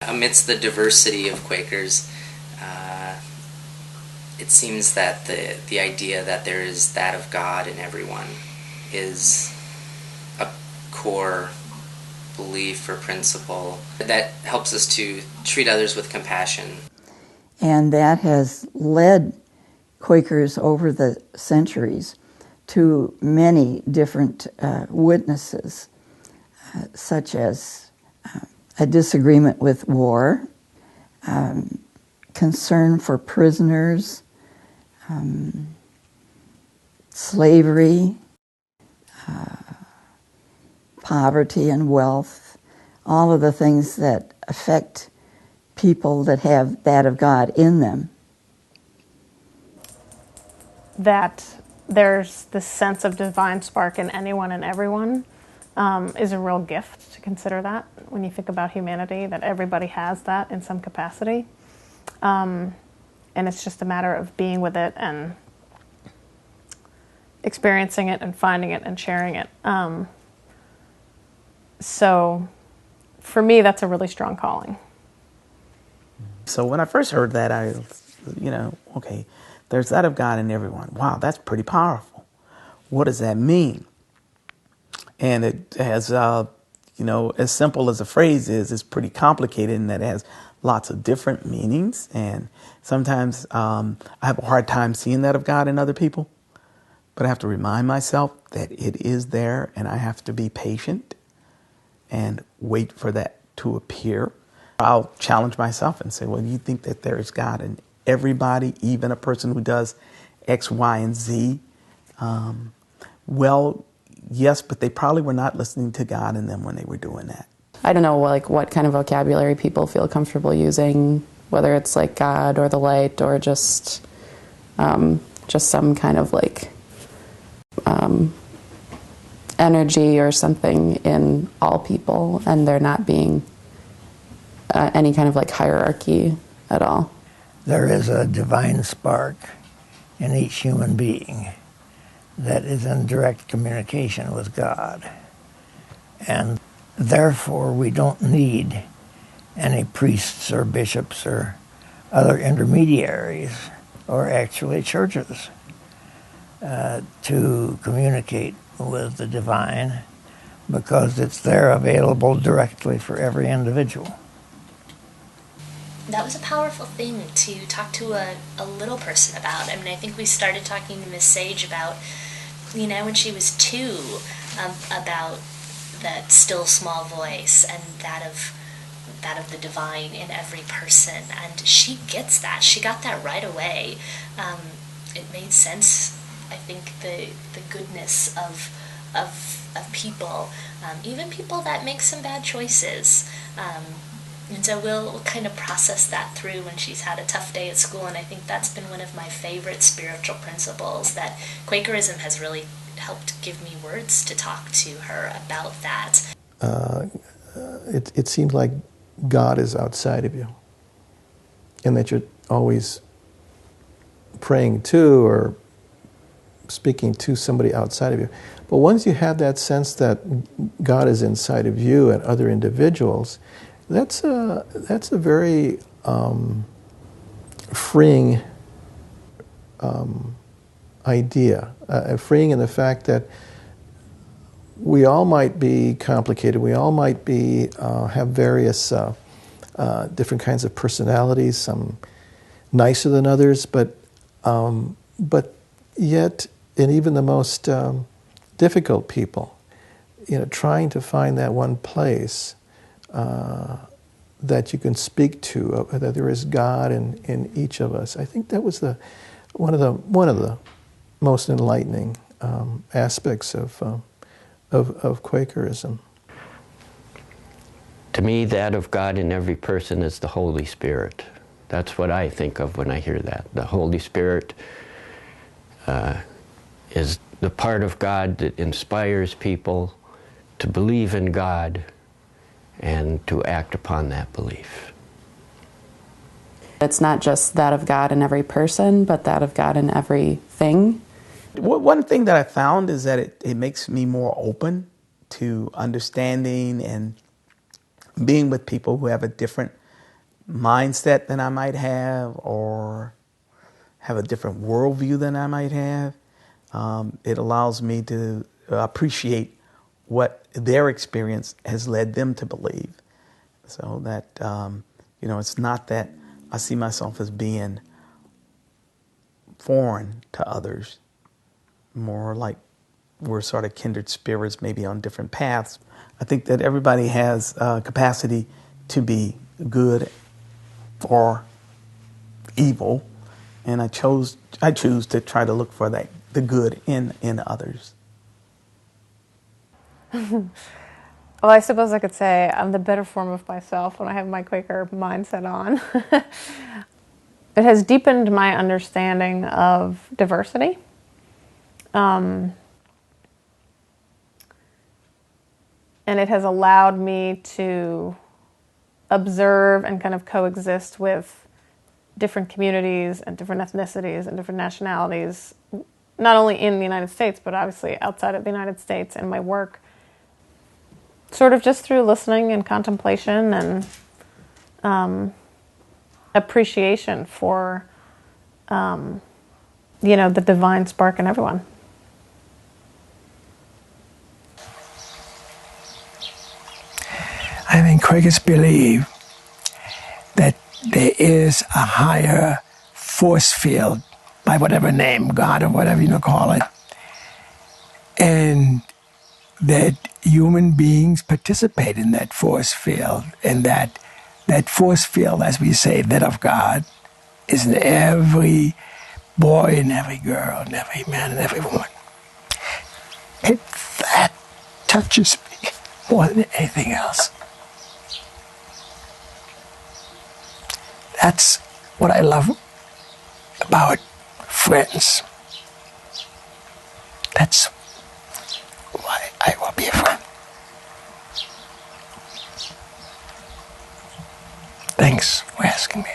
Amidst the diversity of Quakers, it seems that the idea that there is that of God in everyone is a core belief or principle that helps us to treat others with compassion. And that has led Quakers over the centuries to many different witnesses, such as a disagreement with war, concern for prisoners, slavery, poverty and wealth, all of the things that affect people that have that of God in them. That there's this sense of divine spark in anyone and everyone is a real gift to consider that when you think about humanity, that everybody has that in some capacity. And it's just a matter of being with it and experiencing it and finding it and sharing it. So for me, that's a really strong calling. So when I first heard that, okay, there's that of God in everyone. Wow, that's pretty powerful. What does that mean? And it has, as simple as a phrase is, it's pretty complicated in that it has lots of different meanings. And sometimes I have a hard time seeing that of God in other people. But I have to remind myself that it is there, and I have to be patient and wait for that to appear. I'll challenge myself and say, well, you think that there is God in everybody, even a person who does X, Y, and Z? Well, yes, but they probably were not listening to God in them when they were doing that. I don't know, what kind of vocabulary people feel comfortable using, whether it's like God or the light or just some kind of energy or something in all people, and there not being any kind of hierarchy at all. There is a divine spark in each human being that is in direct communication with God. And therefore, we don't need any priests or bishops or other intermediaries, or actually churches, to communicate with the divine, because it's there available directly for every individual. That was a powerful thing to talk to a little person about. I mean, I think we started talking to Miss Sage about, when she was 2, about that still small voice and that of the divine in every person, and she gets that. She got that right away. It made sense. I think the goodness of people, even people that make some bad choices. And so we'll kind of process that through when she's had a tough day at school, and I think that's been one of my favorite spiritual principles, that Quakerism has really helped give me words to talk to her about that. It seems like God is outside of you, and that you're always praying to or speaking to somebody outside of you. But once you have that sense that God is inside of you and other individuals, that's a very freeing idea. Freeing in the fact that we all might be complicated. We all might be have various different kinds of personalities. Some nicer than others, but yet, in even the most difficult people, trying to find that one place that you can speak to, that there is God in each of us. I think that was one of the most enlightening aspects of Quakerism. To me, that of God in every person is the Holy Spirit. That's what I think of when I hear that. The Holy Spirit is the part of God that inspires people to believe in God and to act upon that belief. It's not just that of God in every person, but that of God in everything. One thing that I found is that it makes me more open to understanding and being with people who have a different mindset than I might have, or have a different worldview than I might have. It allows me to appreciate what their experience has led them to believe. So that, it's not that I see myself as being foreign to others, more like we're sort of kindred spirits, maybe on different paths. I think that everybody has capacity to be good or evil, and I choose to try to look for the good in others. Well, I suppose I could say I'm the better form of myself when I have my Quaker mindset on. It has deepened my understanding of diversity. And it has allowed me to observe and kind of coexist with different communities and different ethnicities and different nationalities, not only in the United States, but obviously outside of the United States in my work, sort of just through listening and contemplation and appreciation for, the divine spark in everyone. I think Quakers believe that there is a higher force field, by whatever name, God or whatever you call it, and that human beings participate in that force field, and that force field, as we say, that of God, is in every boy and every girl and every man and every woman. And that touches me more than anything else. That's what I love about friends. That's why I will be a friend. Thanks for asking me.